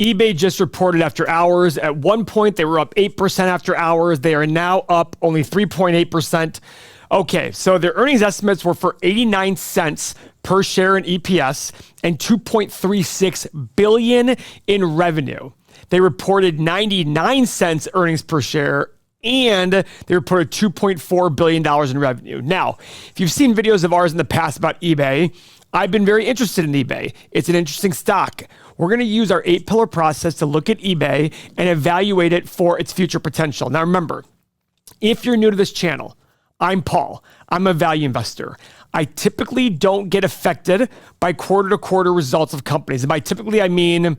eBay just reported after hours. At one point, they were up 8% after hours. They are now up only 3.8%. Okay, so their earnings estimates were for 89 cents per share in EPS and 2.36 billion in revenue. They reported 99 cents earnings per share and they reported $2.4 billion in revenue. Now, if you've seen videos of ours in the past about eBay, I've been very interested in eBay. It's an interesting stock. We're going to use our 8-pillar process to look at eBay and evaluate it for its future potential. Now, remember, if you're new to this channel, I'm Paul. I'm a value investor. I typically don't get affected by quarter-to-quarter results of companies. And by typically, I mean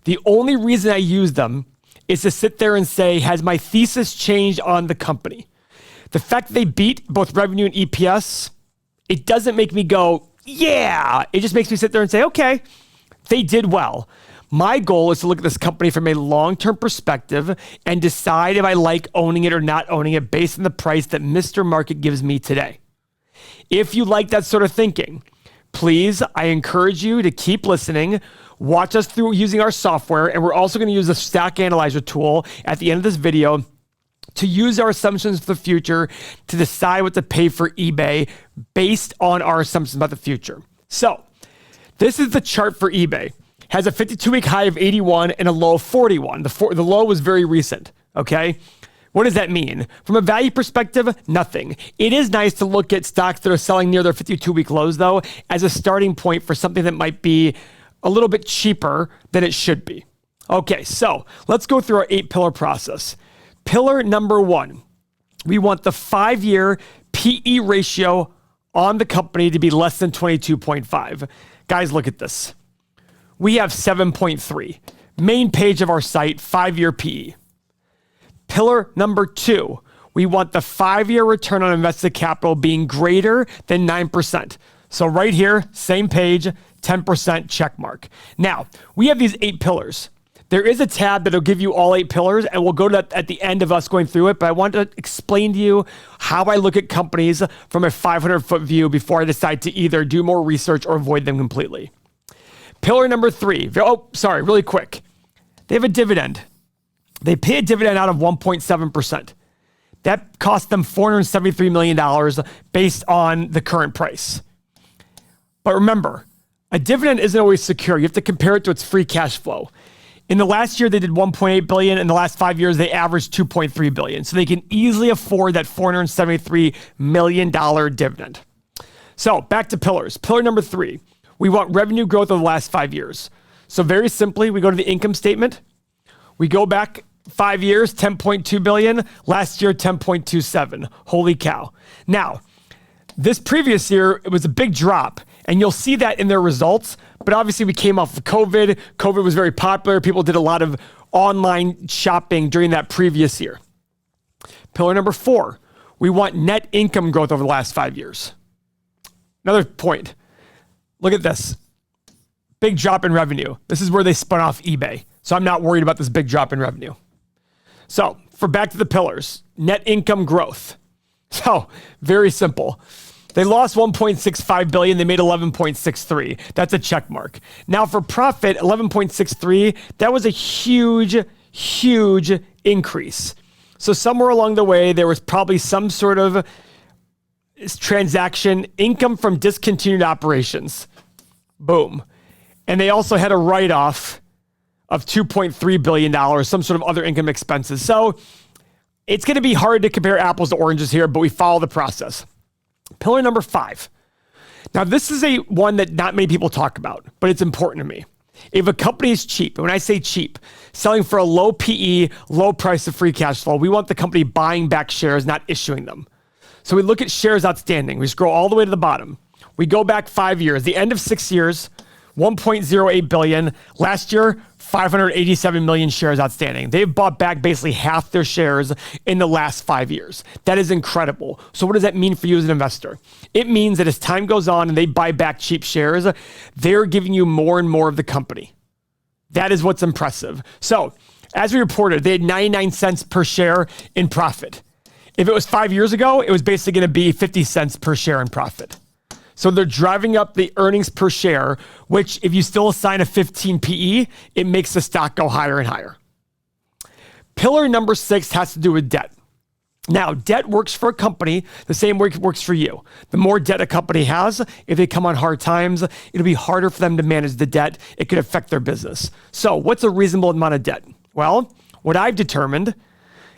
the only reason I use them is to sit there and say, has my thesis changed on the company? The fact that they beat both revenue and EPS, it doesn't make me go, yeah. It just makes me sit there and say, okay, they did well. My goal is to look at this company from a long-term perspective and decide if I like owning it or not owning it based on the price that Mr. Market gives me today. If you like that sort of thinking, please, I encourage you to keep listening. Watch us through using our software, and we're also going to use the Stock Analyzer tool at the end of this video to use our assumptions for the future to decide what to pay for eBay based on our assumptions about the future. So this is the chart for eBay. Has a 52-week high of 81 and a low of 41. The low was very recent, okay? What does that mean? From a value perspective, nothing. It is nice to look at stocks that are selling near their 52-week lows, though, as a starting point for something that might be a little bit cheaper than it should be. Okay, so let's go through our 8-pillar process. Pillar number 1, we want the 5-year PE ratio on the company to be less than 22.5. Guys, look at this. We have 7.3. Main page of our site, 5-year PE. Pillar number 2, we want the 5-year return on invested capital being greater than 9%. So right here, same page, 10% check mark. Now, we have these 8 pillars. There is a tab that'll give you all 8 pillars, and we'll go to that at the end of us going through it, but I want to explain to you how I look at companies from a 500-foot view before I decide to either do more research or avoid them completely. Pillar number 3. Really quick. They have a dividend. They pay a dividend out of 1.7%. That cost them $473 million based on the current price. But remember, a dividend isn't always secure. You have to compare it to its free cash flow. In the last year, they did $1.8 billion. In the last 5 years, they averaged $2.3 billion. So they can easily afford that $473 million dividend. So back to pillars. Pillar number 3, we want revenue growth over the last 5 years. So very simply, we go to the income statement. We go back 5 years, $10.2 billion. Last year, $10.27. Holy cow. Now, this previous year, it was a big drop. And you'll see that in their results. But obviously, we came off of COVID. COVID was very popular. People did a lot of online shopping during that previous year. Pillar number 4, we want net income growth over the last 5 years. Another point. Look at this. Big drop in revenue. This is where they spun off eBay. So I'm not worried about this big drop in revenue. So for back to the pillars, net income growth. So very simple. They lost $1.65 billion. They made $11.63. That's a check mark. Now for profit, $11.63, that was a huge, huge increase. So somewhere along the way, there was probably some sort of transaction, income from discontinued operations. Boom. And they also had a write-off of $2.3 billion, some sort of other income expenses. So it's going to be hard to compare apples to oranges here, but we follow the process. Pillar number 5. Now, this is one that not many people talk about, but it's important to me. If a company is cheap, and when I say cheap, selling for a low PE, low price of free cash flow, we want the company buying back shares, not issuing them. So we look at shares outstanding. We scroll all the way to the bottom. We go back 5 years. The end of 6 years, 1.08 billion. Last year, 587 million shares outstanding. They've bought back basically half their shares in the last 5 years. That is incredible. So what does that mean for you as an investor? It means that as time goes on and they buy back cheap shares, they're giving you more and more of the company. That is what's impressive. So as we reported, they had 99 cents per share in profit. If it was 5 years ago, it was basically going to be 50 cents per share in profit. So they're driving up the earnings per share, which if you still assign a 15 PE, it makes the stock go higher and higher. Pillar number 6 has to do with debt. Now, debt works for a company the same way it works for you. The more debt a company has, if they come on hard times, it'll be harder for them to manage the debt. It could affect their business. So what's a reasonable amount of debt? Well, what I've determined,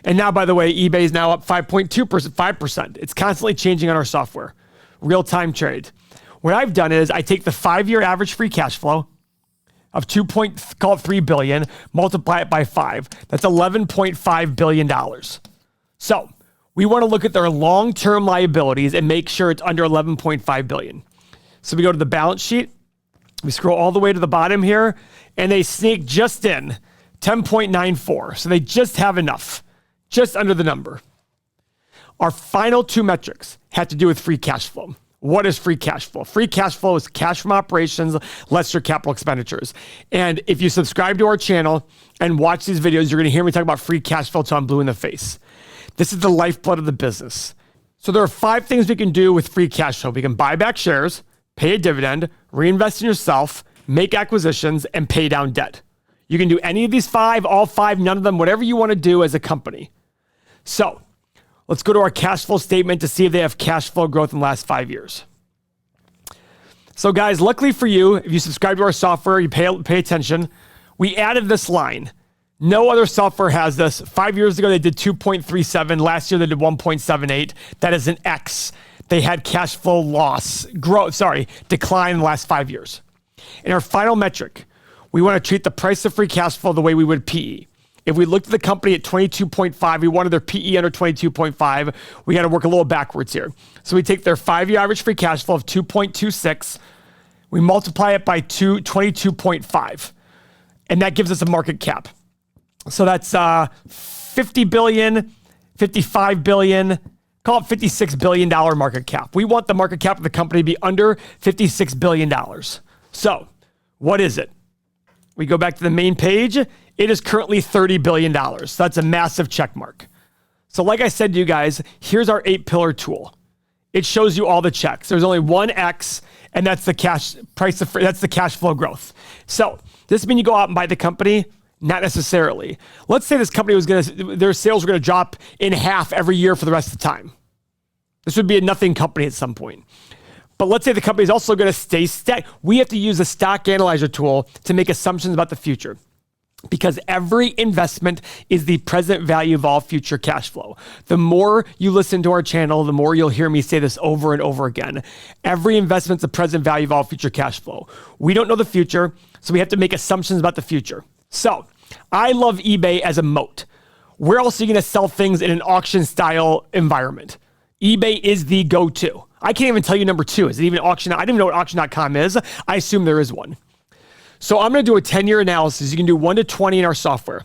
and now, by the way, eBay is now up 5%. It's constantly changing on our software. Real-time trade. What I've done is I take the 5-year average free cash flow of call it $3 billion, multiply it by 5. That's $11.5 billion. So we want to look at their long-term liabilities and make sure it's under $11.5 billion. So we go to the balance sheet, we scroll all the way to the bottom here, and they sneak just in 10.94. So they just have enough, just under the number. Our final 2 metrics have to do with free cash flow. What is free cash flow? Free cash flow is cash from operations less your capital expenditures. And if you subscribe to our channel and watch these videos, you're going to hear me talk about free cash flow till I'm blue in the face. This is the lifeblood of the business. So there are 5 things we can do with free cash flow. We can buy back shares, pay a dividend, reinvest in yourself, make acquisitions, and pay down debt. You can do any of these 5, all 5, none of them, whatever you want to do as a company. So let's go to our cash flow statement to see if they have cash flow growth in the last 5 years. So guys, luckily for you, if you subscribe to our software, you pay attention, we added this line. No other software has this. 5 years ago, they did 2.37. Last year, they did 1.78. That is an X. They had cash flow decline in the last 5 years. In our final metric, we want to treat the price of free cash flow the way we would PE. If we looked at the company at 22.5, we wanted their PE under 22.5, we got to work a little backwards here. So we take their 5-year average free cash flow of 2.26, we multiply it by 22.5, and that gives us a market cap. So that's 50 billion, 55 billion, call it $56 billion market cap. We want the market cap of the company to be under $56 billion. So what is it? We go back to the main page. It is currently $30 billion. So that's a massive check mark. So like I said to you guys, here's our 8-pillar tool. It shows you all the checks. There's only one X, and that's the cash that's the cash flow growth. So does this mean you go out and buy the company? Not necessarily. Let's say this company their sales were going to drop in half every year for the rest of the time. This would be a nothing company at some point. But let's say the company is also going to stay static. We have to use a stock analyzer tool to make assumptions about the future, because every investment is the present value of all future cash flow. The more you listen to our channel, the more you'll hear me say this over and over again. Every investment's the present value of all future cash flow. We don't know the future, so we have to make assumptions about the future. So I love eBay as a moat. Where else are you going to sell things in an auction style environment? eBay is the go-to. I can't even tell you number 2. Is it even auction? I don't even know what auction.com is. I assume there is one. So I'm going to do a 10-year analysis. You can do 1 to 20 in our software.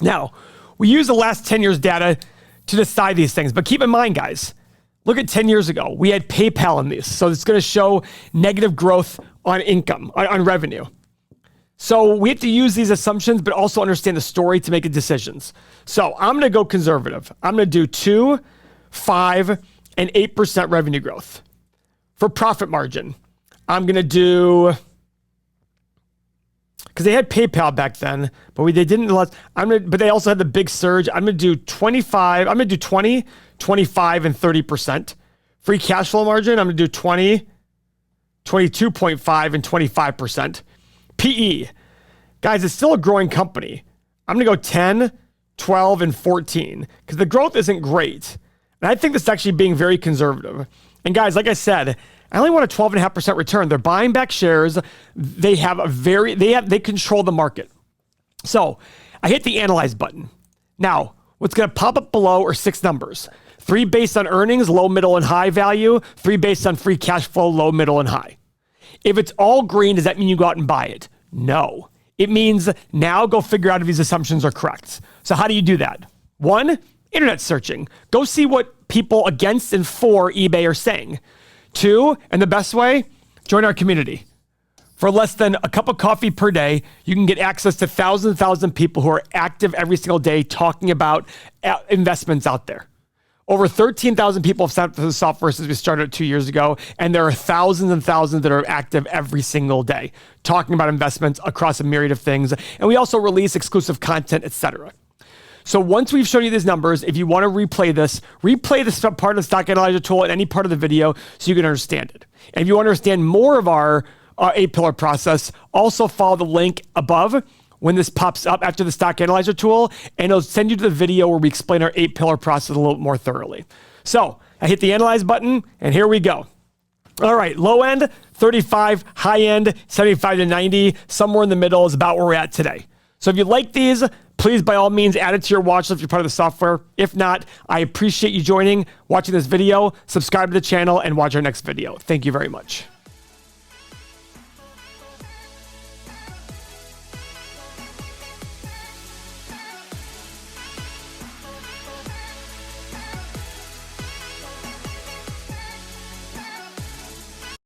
Now, we use the last 10 years data to decide these things. But keep in mind, guys, look at 10 years ago. We had PayPal in these. So it's going to show negative growth on income, on revenue. So we have to use these assumptions, but also understand the story to make decisions. So I'm going to go conservative. I'm going to do 2, 5, and 8% revenue growth. For profit margin, I'm going to do, because they had PayPal back then, but they didn't. But they also had the big surge. I'm going to do 25. I'm going to do 20, 25, and 30%. Free cash flow margin, I'm going to do 20, 22.5, and 25%. PE. Guys, it's still a growing company. I'm going to go 10, 12, and 14 because the growth isn't great. And I think this is actually being very conservative. And guys, like I said, I only want a 12.5% return. They're buying back shares. They control the market. So I hit the analyze button. Now, what's going to pop up below are 6 numbers. 3 based on earnings, low, middle, and high value. 3 based on free cash flow, low, middle, and high. If it's all green, does that mean you go out and buy it? No. It means now go figure out if these assumptions are correct. So how do you do that? 1, internet searching. Go see what people against and for eBay are saying. 2, and the best way, join our community. For less than a cup of coffee per day, you can get access to thousands and thousands of people who are active every single day talking about investments out there. Over 13,000 people have signed up for the software since we started 2 years ago, and there are thousands and thousands that are active every single day, talking about investments across a myriad of things. And we also release exclusive content, etc. So once we've shown you these numbers, if you want to replay this part of the stock analyzer tool at any part of the video so you can understand it. And if you want to understand more of our 8-pillar process, also follow the link above when this pops up after the stock analyzer tool, and it'll send you to the video where we explain our 8-pillar process a little more thoroughly. So I hit the analyze button, and here we go. All right, low end, 35, high end, 75 to 90, somewhere in the middle is about where we're at today. So if you like these, please by all means add it to your watch list if you're part of the software. If not, I appreciate you watching this video, subscribe to the channel, and watch our next video. Thank you very much.